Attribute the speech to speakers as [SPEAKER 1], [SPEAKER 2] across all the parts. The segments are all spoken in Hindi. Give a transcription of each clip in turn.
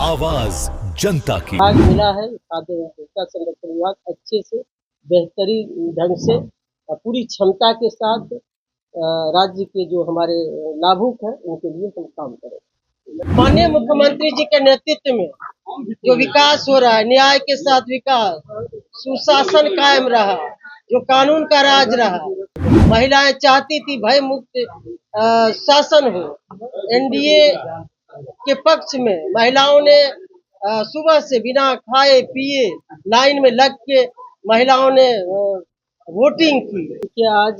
[SPEAKER 1] आवाज जनता की।
[SPEAKER 2] विभाग मिला है खाद्य एवं उपभोक्ता संरक्षण विभाग अच्छे से बेहतरीन ढंग से पूरी क्षमता के साथ राज्य के जो हमारे लाभुक हैं उनके लिए हम काम करें। माननीय मुख्यमंत्री जी के नेतृत्व में जो विकास हो रहा है, न्याय के साथ विकास, सुशासन कायम रहा, जो कानून का राज रहा, महिलाएं चाहती थी भय मुक्त शासन हो। एनडीए के पक्ष में महिलाओं ने सुबह से बिना खाए पिए लाइन में लग के महिलाओं ने वोटिंग की। कि आज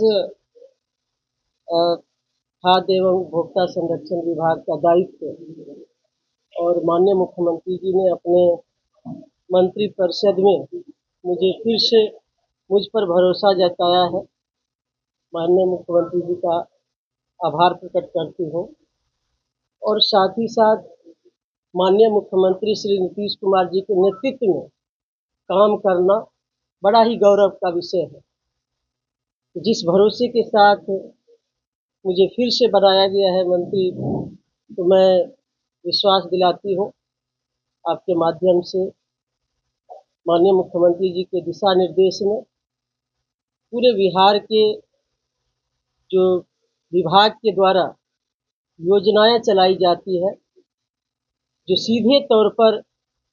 [SPEAKER 2] खाद्य एवं उपभोक्ता संरक्षण विभाग का दायित्व और माननीय मुख्यमंत्री जी ने अपने मंत्री परिषद में मुझे फिर से मुझ पर भरोसा जताया है। माननीय मुख्यमंत्री जी का आभार प्रकट करती हूँ और साथ ही साथ माननीय मुख्यमंत्री श्री नीतीश कुमार जी के नेतृत्व में काम करना बड़ा ही गौरव का विषय है। जिस भरोसे के साथ मुझे फिर से बनाया गया है मंत्री, तो मैं विश्वास दिलाती हूँ आपके माध्यम से माननीय मुख्यमंत्री जी के दिशा निर्देश में पूरे बिहार के जो विभाग के द्वारा योजनाएं चलाई जाती है, जो सीधे तौर पर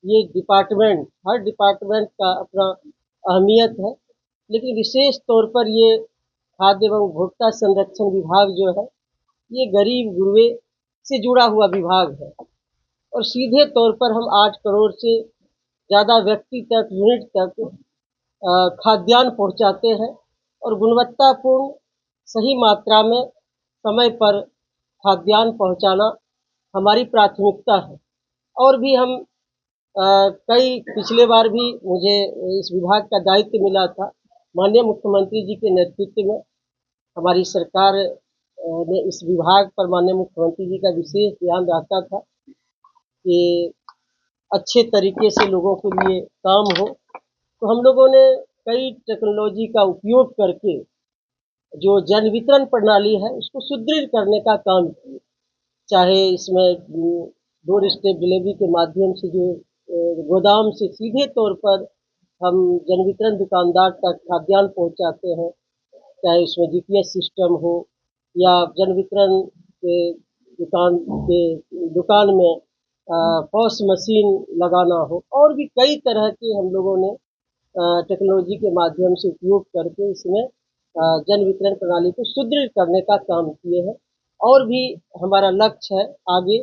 [SPEAKER 2] ये डिपार्टमेंट, हर डिपार्टमेंट का अपना अहमियत है, लेकिन विशेष तौर पर ये खाद्य एवं उपभोक्ता संरक्षण विभाग जो है ये गरीब गुरबे से जुड़ा हुआ विभाग है और सीधे तौर पर हम 8 करोड़ से ज़्यादा व्यक्ति तक, यूनिट तक खाद्यान्न पहुंचाते हैं और गुणवत्तापूर्ण सही मात्रा में समय पर खाद्यान्न पहुंचाना हमारी प्राथमिकता है। और भी हम कई पिछले बार भी मुझे इस विभाग का दायित्व मिला था। माननीय मुख्यमंत्री जी के नेतृत्व में हमारी सरकार ने इस विभाग पर माननीय मुख्यमंत्री जी का विशेष ध्यान रहता था कि अच्छे तरीके से लोगों के लिए काम हो। तो हम लोगों ने कई टेक्नोलॉजी का उपयोग करके जो जन वितरण प्रणाली है उसको सुदृढ़ करने का काम किया। चाहे इसमें डोर स्टेप डिलीवरी के माध्यम से जो गोदाम से सीधे तौर पर हम जन वितरण दुकानदार तक खाद्यान्न पहुंचाते हैं, चाहे उसमें जीपीएस सिस्टम हो या जन वितरण के दुकान में पॉस मशीन लगाना हो, और भी कई तरह के हम लोगों ने टेक्नोलॉजी के माध्यम से उपयोग करके इसमें जन वितरण प्रणाली को सुदृढ़ करने का काम किए हैं। और भी हमारा लक्ष्य है आगे,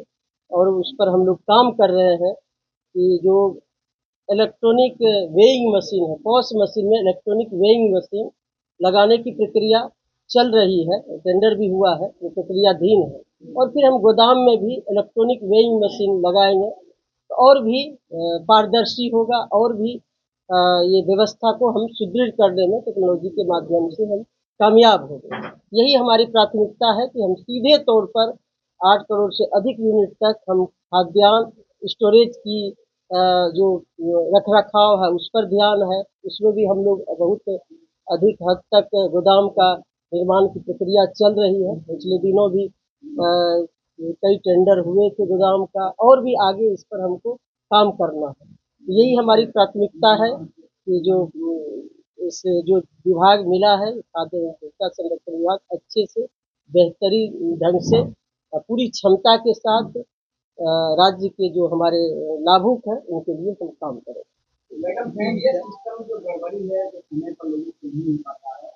[SPEAKER 2] और उस पर हम लोग काम कर रहे हैं कि जो इलेक्ट्रॉनिक वेइंग मशीन है, पॉस मशीन में इलेक्ट्रॉनिक वेइंग मशीन लगाने की प्रक्रिया चल रही है, टेंडर भी हुआ है, वो प्रक्रियाधीन है। और फिर हम गोदाम में भी इलेक्ट्रॉनिक वेइंग मशीन लगाएंगे तो और भी पारदर्शी होगा और भी ये व्यवस्था को हम सुदृढ़ करने में टेक्नोलॉजी के माध्यम से हम कामयाब हो गए। यही हमारी प्राथमिकता है कि हम सीधे तौर पर 8 करोड़ से अधिक यूनिट तक हम खाद्यान्न स्टोरेज की जो रख रखाव है उस पर ध्यान है। उसमें भी हम लोग बहुत अधिक हद तक गोदाम का निर्माण की प्रक्रिया चल रही है। पिछले दिनों भी कई टेंडर हुए थे गोदाम का, और भी आगे इस पर हमको काम करना है। यही हमारी प्राथमिकता है कि जो विभाग मिला है खाद्य एवं उपभोक्ता संरक्षण विभाग अच्छे से बेहतरीन ढंग से पूरी क्षमता के साथ राज्य के जो हमारे लाभुक हैं उनके लिए हम काम करें।
[SPEAKER 3] मैडम, ये सिस्टम जो गड़बड़ी है, जो समय पर लोगों को नहीं मिल पाता है,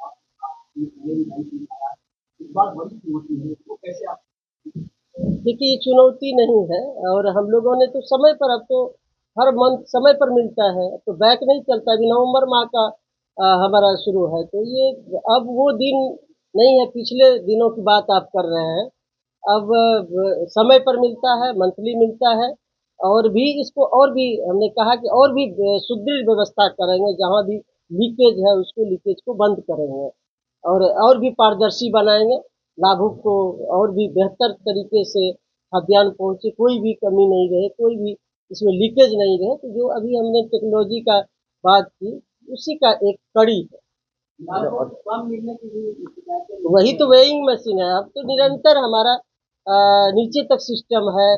[SPEAKER 3] इस बार बड़ी चुनौती है, इसको कैसे आप?
[SPEAKER 2] देखिए, ये चुनौती नहीं है और हम लोगों ने तो समय पर, अब तो हर मंथ समय पर मिलता है, तो बैक नहीं चलता। अभी नवंबर माह का हमारा शुरू है, तो ये अब वो दिन नहीं है, पिछले दिनों की बात आप कर रहे हैं। अब समय पर मिलता है, मंथली मिलता है। और भी इसको और भी हमने कहा कि और भी सुदृढ़ व्यवस्था करेंगे, जहाँ भी लीकेज है उसको लीकेज को बंद करेंगे और भी पारदर्शी बनाएंगे, लाभुक को और भी बेहतर तरीके से खाद्यान्न पहुंचे, कोई भी कमी नहीं रहे, कोई भी इसमें लीकेज नहीं रहे। तो जो अभी हमने टेक्नोलॉजी का बात की उसी का एक कड़ी है। वही तो वेइंग मशीन है। अब तो निरंतर हमारा नीचे तक सिस्टम है।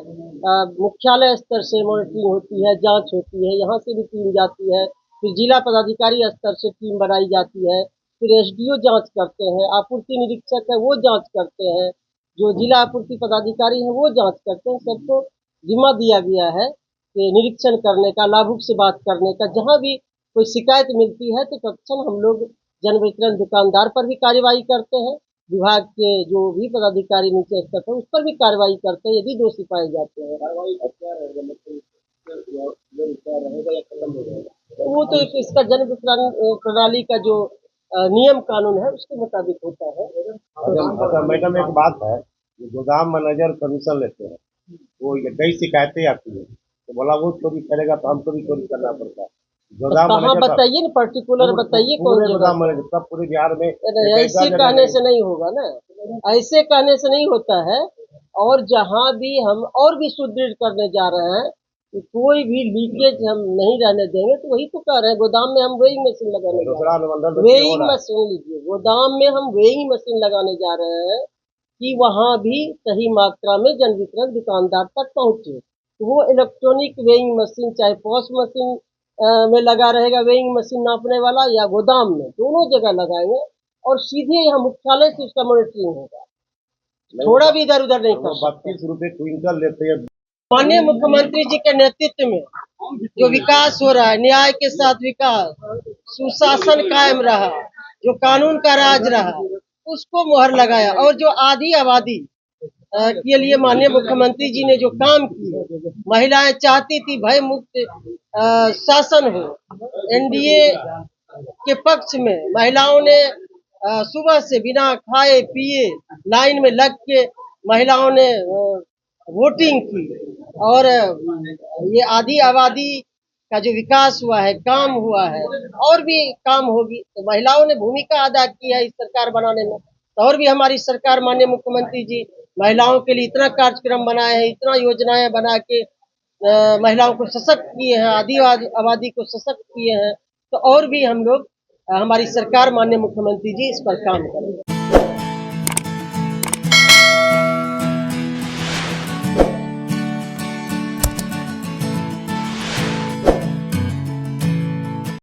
[SPEAKER 2] मुख्यालय स्तर से मॉनिटरिंग होती है, जांच होती है, यहाँ से भी टीम जाती है, फिर जिला पदाधिकारी स्तर से टीम बनाई जाती है, फिर एसडीओ जांच करते हैं, आपूर्ति निरीक्षक है वो जांच करते हैं, जो जिला आपूर्ति पदाधिकारी है वो जांच करते हैं। सबको जिम्मा दिया गया है कि निरीक्षण करने का, लाभुक से बात करने का। जहाँ भी कोई शिकायत मिलती है तो तत्क्षण हम लोग जन वितरण दुकानदार पर भी कार्रवाई करते हैं, विभाग के जो भी पदाधिकारी नीचे स्तर पर उस पर भी कार्रवाई करते हैं यदि दोषी पाए जाते हैं।
[SPEAKER 3] कार्रवाई क्या रहेगा, मतलब जो क्या रहेगा या खत्म हो जाएगा?
[SPEAKER 2] तो वो तो एक इसका जन वितरण प्रणाली का जो नियम कानून है उसके मुताबिक होता है।
[SPEAKER 3] अच्छा मैडम, एक बात है, जो गोदाम मैनेजर कमीशन लेते हैं वो ये कई शिकायतें आती है, तो बोला वो चोरी करेगा तो हमको भी चोरी करना पड़ता है। गोदाम
[SPEAKER 2] कहाँ
[SPEAKER 3] मैनेजर
[SPEAKER 2] बताइए ना, पर्टिकुलर बताइए कौन
[SPEAKER 3] पूरे
[SPEAKER 2] जगह।
[SPEAKER 3] गोदाम मैनेजर सब पूरे बिहार में
[SPEAKER 2] ऐसे कहने से नहीं होगा ना, ऐसे कहने से नहीं होता है। और जहाँ भी हम और भी सुदृढ़ करने जा रहे हैं कि कोई भी लीकेज हम नहीं रहने देंगे, तो वही तो कह रहे हैं गोदाम में हम वेइंग मशीन लगाने जा
[SPEAKER 3] दूसरा
[SPEAKER 2] रहे
[SPEAKER 3] अनुबंधन
[SPEAKER 2] हैं। वेइंग मशीन लीजिए, गोदाम में हम वेइंग मशीन लगाने जा रहे हैं कि वहाँ भी सही मात्रा में जन वितरण दुकानदार तक पहुँचे। तो वो इलेक्ट्रॉनिक वेइंग मशीन चाहे पॉस मशीन में लगा रहेगा, वेइंग मशीन नापने वाला, या गोदाम में, दोनों जगह लगाएंगे और सीधे यहाँ मुख्यालय से उसका मॉनिटरिंग होगा। थोड़ा भी इधर उधर नहीं कर सकते।
[SPEAKER 3] 32 रुपए क्विंटल लेते हैं।
[SPEAKER 2] माननीय मुख्यमंत्री जी के नेतृत्व में जो विकास हो रहा है, न्याय के साथ विकास, सुशासन कायम रहा, जो कानून का राज रहा, उसको मोहर लगाया। और जो आधी आबादी के लिए माननीय मुख्यमंत्री जी ने जो काम किए, महिलाएं चाहती थी भय मुक्त शासन हो। एनडीए के पक्ष में महिलाओं ने सुबह से बिना खाए पिए लाइन में लग के महिलाओं ने वोटिंग की। और ये आधी आबादी का जो विकास हुआ है, काम हुआ है, और भी काम होगी। तो महिलाओं ने भूमिका अदा की है इस सरकार बनाने में। तो और भी हमारी सरकार, माननीय मुख्यमंत्री जी महिलाओं के लिए इतना कार्यक्रम बनाए हैं, इतना योजनाएं बना के महिलाओं को सशक्त किए हैं, आदि आबादी को सशक्त किए हैं। तो और भी हम लोग, हमारी सरकार, माननीय मुख्यमंत्री जी इस पर काम करें।